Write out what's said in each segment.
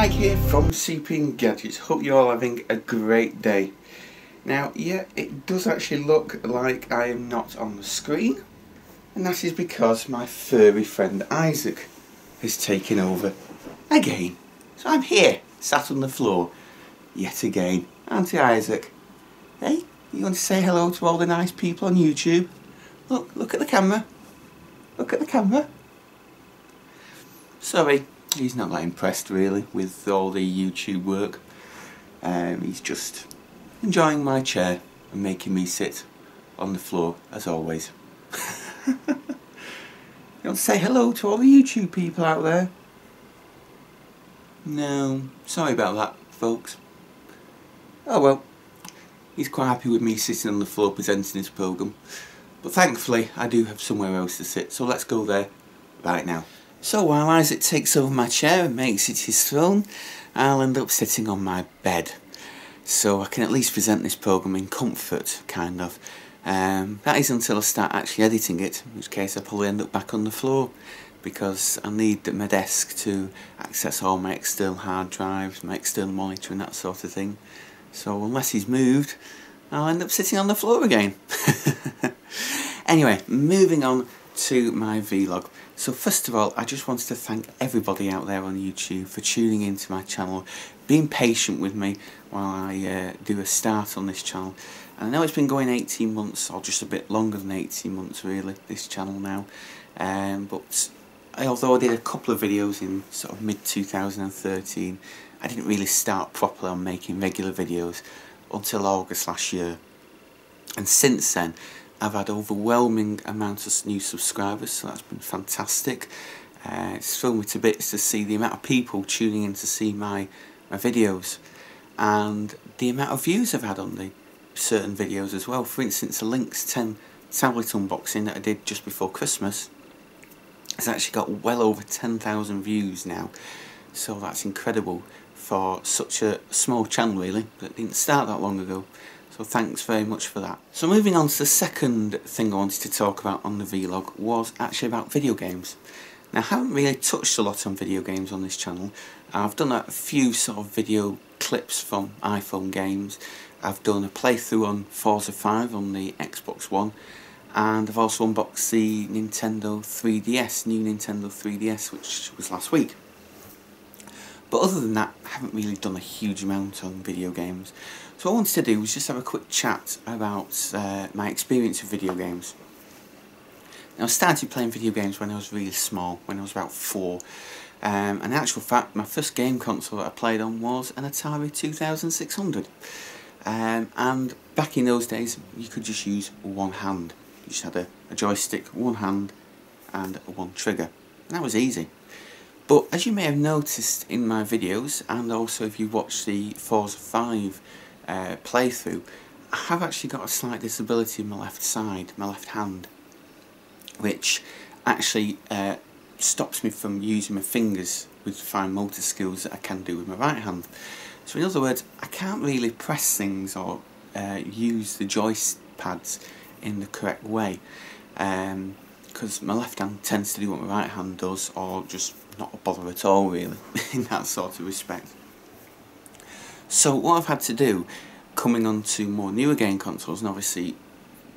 Mike here from CP Gadgets. Hope you're all having a great day. Now, yeah, it does actually look like I am not on the screen, and that is because my furry friend Isaac has taken over again. So I'm here, sat on the floor, yet again. Auntie Isaac, hey, you want to say hello to all the nice people on YouTube? Look at the camera. Look at the camera. Sorry, he's not that impressed really with all the YouTube work. He's just enjoying my chair and making me sit on the floor as always. You want to say hello to all the YouTube people out there? No, sorry about that, folks. Oh well, he's quite happy with me sitting on the floor presenting his programme. But thankfully, I do have somewhere else to sit, so let's go there right now. So while Isaac takes over my chair and makes it his throne, I'll end up sitting on my bed. So I can at least present this programme in comfort, kind of. That is until I start actually editing it, in which case I'll probably end up back on the floor, because I need my desk to access all my external hard drives, my external monitor and that sort of thing. So unless he's moved, I'll end up sitting on the floor again. Anyway, moving on to my vlog. So first of all, I just wanted to thank everybody out there on YouTube for tuning into my channel, being patient with me while I do a start on this channel. And I know it's been going 18 months, or just a bit longer than 18 months really, this channel now. But although I did a couple of videos in sort of mid-2013, I didn't really start properly on making regular videos until August last year. And since then, I've had overwhelming amount of new subscribers, so that's been fantastic. It's filled me to bits to see the amount of people tuning in to see my videos, and the amount of views I've had on the certain videos as well. For instance, the Lynx 10 tablet unboxing that I did just before Christmas has actually got well over 10,000 views now, so that's incredible for such a small channel really, that didn't start that long ago. So thanks very much for that. So moving on to the second thing I wanted to talk about on the vlog was actually about video games. Now I haven't really touched a lot on video games on this channel. I've done a few sort of video clips from iPhone games. I've done a playthrough on Forza 5 on the Xbox One, and I've also unboxed the Nintendo 3DS, new Nintendo 3DS, which was last week. But other than that, I haven't really done a huge amount on video games. So what I wanted to do was just have a quick chat about my experience with video games. Now I started playing video games when I was really small, when I was about 4. And in actual fact, my first game console that I played on was an Atari 2600. And back in those days, you could just use one hand. You just had a joystick, one hand, and one trigger. And that was easy. But as you may have noticed in my videos, and also if you watch the Forza 5 playthrough, I have actually got a slight disability in my left side, my left hand, which actually stops me from using my fingers with fine motor skills that I can do with my right hand. So in other words, I can't really press things or use the joyspads in the correct way, because my left hand tends to do what my right hand does, or just not a bother at all really, in that sort of respect. So what I've had to do, coming on to more newer game consoles, and obviously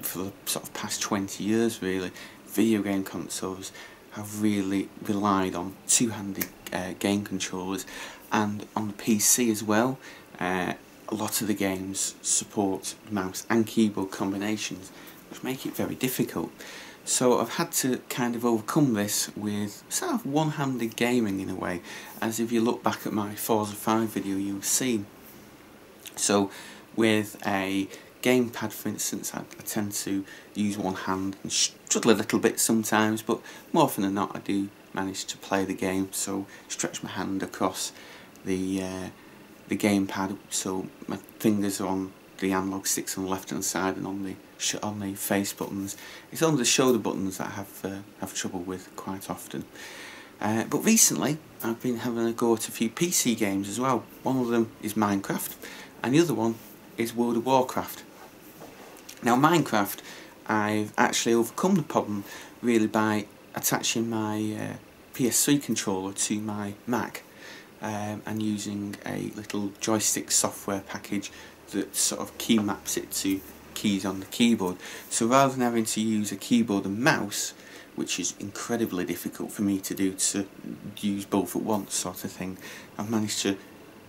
for the sort of past 20 years really, video game consoles have really relied on two-handed game controllers, and on the PC as well, a lot of the games support mouse and keyboard combinations, which make it very difficult. So I've had to kind of overcome this with sort of one-handed gaming in a way, as if you look back at my Forza 5 video you'll see. So with a gamepad, for instance, I tend to use one hand and struggle a little bit sometimes, but more often than not I do manage to play the game, so stretch my hand across the gamepad so my fingers are on the analog sticks on the left hand side, and on the face buttons. It's only the shoulder buttons that I have trouble with quite often. But recently I've been having a go at a few PC games as well. One of them is Minecraft, and the other one is World of Warcraft. Now Minecraft, I've actually overcome the problem really by attaching my PS3 controller to my Mac, and using a little joystick software package that sort of key maps it to keys on the keyboard. So rather than having to use a keyboard and mouse, which is incredibly difficult for me to do, to use both at once sort of thing, I've managed to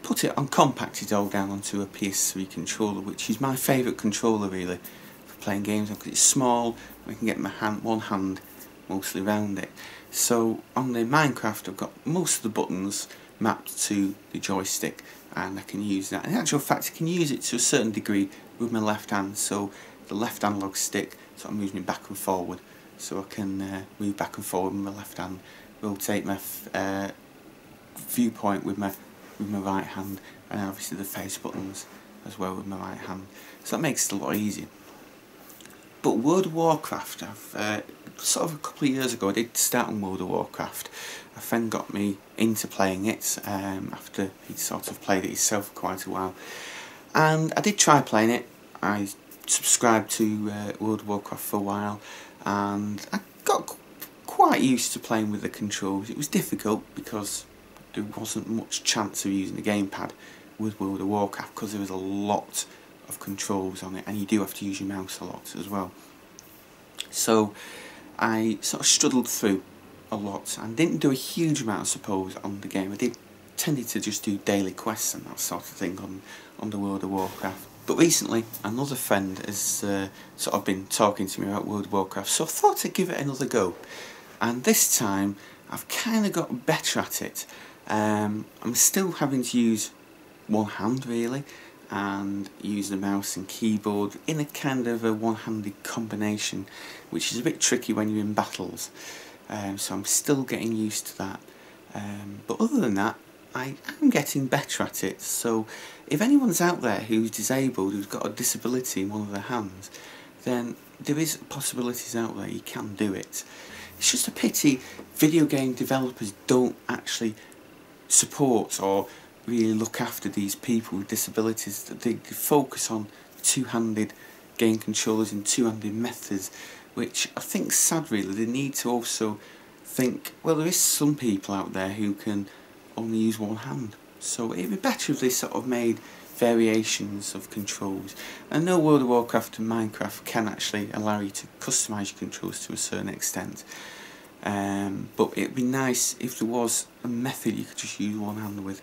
put it on, compact it all down onto a PS3 controller, which is my favourite controller really for playing games on, because it's small, I can get my one hand mostly around it. So on the Minecraft I've got most of the buttons mapped to the joystick, and I can use that. In actual fact, I can use it to a certain degree with my left hand, so the left analog stick, so I'm moving it back and forward, so I can move back and forward with my left hand, rotate my viewpoint with my right hand, and obviously the face buttons as well with my right hand, so that makes it a lot easier. But World of Warcraft, I've sort of a couple of years ago I did start on World of Warcraft. A friend got me into playing it after he'd sort of played it himself for quite a while, and I did try playing it. I subscribed to World of Warcraft for a while, and I got quite used to playing with the controls. It was difficult because there wasn't much chance of using the gamepad with World of Warcraft, because there was a lot of controls on it, and you do have to use your mouse a lot as well. So I sort of struggled through a lot and didn't do a huge amount, I suppose, on the game. I tended to just do daily quests and that sort of thing on the World of Warcraft. But recently another friend has sort of been talking to me about World of Warcraft, so I thought I'd give it another go, and this time I've kind of got better at it. I'm still having to use one hand really, and use the mouse and keyboard in a kind of a one-handed combination, which is a bit tricky when you're in battles, so I'm still getting used to that, but other than that I am getting better at it. So if anyone's out there who's disabled, who's got a disability in one of their hands, then there is possibilities out there, you can do it. It's just a pity video game developers don't actually support or really look after these people with disabilities, that they focus on two-handed game controllers and two-handed methods, which I think is sad really. They need to also think, well, there is some people out there who can only use one hand, so it'd be better if they sort of made variations of controls. I know World of Warcraft and Minecraft can actually allow you to customise your controls to a certain extent, but it'd be nice if there was a method you could just use one hand with.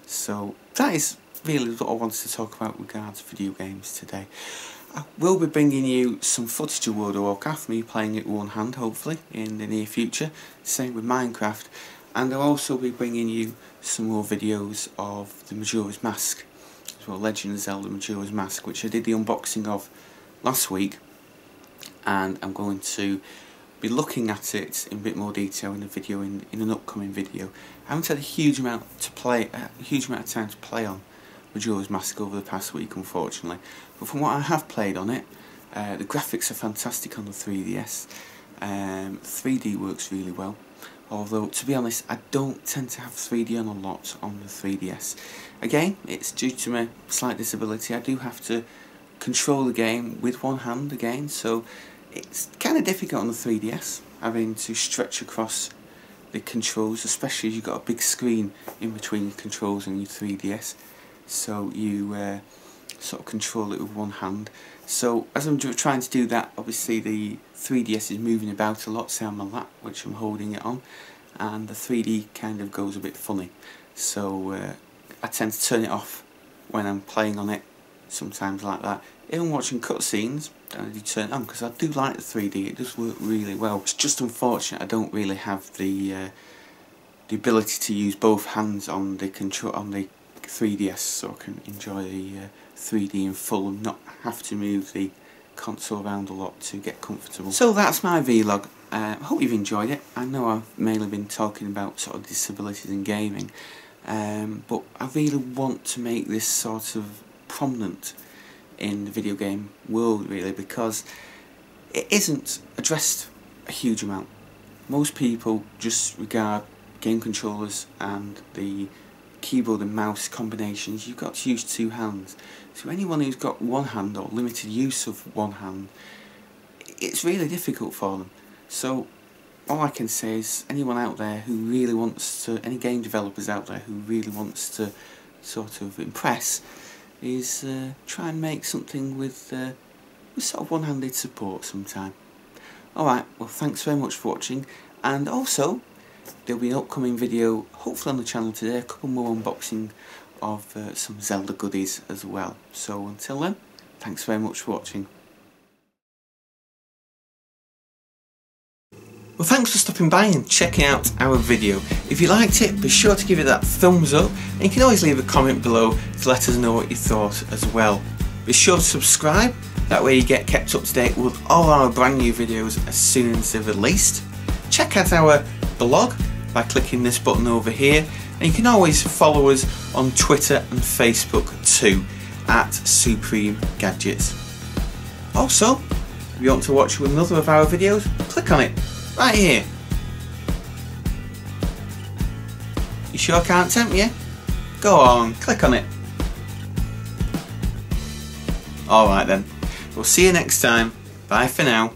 So that is really what I wanted to talk about regards video games today. I will be bringing you some footage of World of Warcraft, me playing it one hand hopefully in the near future, same with Minecraft, and I'll also be bringing you some more videos of the Majora's Mask as well, Legend of Zelda Majora's Mask, which I did the unboxing of last week, and I'm going to be looking at it in a bit more detail in a video in an upcoming video. I haven't had a huge amount of time to play on Majora's Mask over the past week, unfortunately, but from what I have played on it, the graphics are fantastic on the 3DS. 3D works really well, although to be honest I don't tend to have 3D on a lot on the 3DS. Again, it's due to my slight disability. I do have to control the game with one hand again, so it's kind of difficult on the 3DS, having to stretch across the controls, especially as you've got a big screen in between your controls and your 3DS, so you sort of control it with one hand. So as I'm trying to do that, obviously the 3DS is moving about a lot, say on my lap, which I'm holding it on, and the 3D kind of goes a bit funny, so I tend to turn it off when I'm playing on it, sometimes like that. Even watching cutscenes, I do turn it on because I do like the 3D, it does work really well. It's just unfortunate I don't really have the ability to use both hands on the 3DS, so I can enjoy the 3D in full and not have to move the console around a lot to get comfortable. So that's my vlog. I hope you've enjoyed it. I know I've mainly been talking about sort of disabilities in gaming, but I really want to make this sort of prominent in the video game world really, because it isn't addressed a huge amount. Most people just regard game controllers and the keyboard and mouse combinations, you've got to use two hands. So anyone who's got one hand or limited use of one hand, it's really difficult for them. So all I can say is anyone out there who really wants to, any game developers out there who really wants to sort of impress, is try and make something with sort of one-handed support sometime. Alright, well thanks very much for watching, and also there'll be an upcoming video hopefully on the channel today, a couple more unboxing of some Zelda goodies as well. So until then, thanks very much for watching. Well, thanks for stopping by and checking out our video. If you liked it, be sure to give it that thumbs up, and you can always leave a comment below to let us know what you thought as well. Be sure to subscribe, that way you get kept up to date with all our brand new videos as soon as they're released. Check out our blog by clicking this button over here, and you can always follow us on Twitter and Facebook too, at Supreme Gadgets. Also, if you want to watch another of our videos, click on it. Right here. You sure can't tempt you? Go on, click on it. Alright then, we'll see you next time. Bye for now.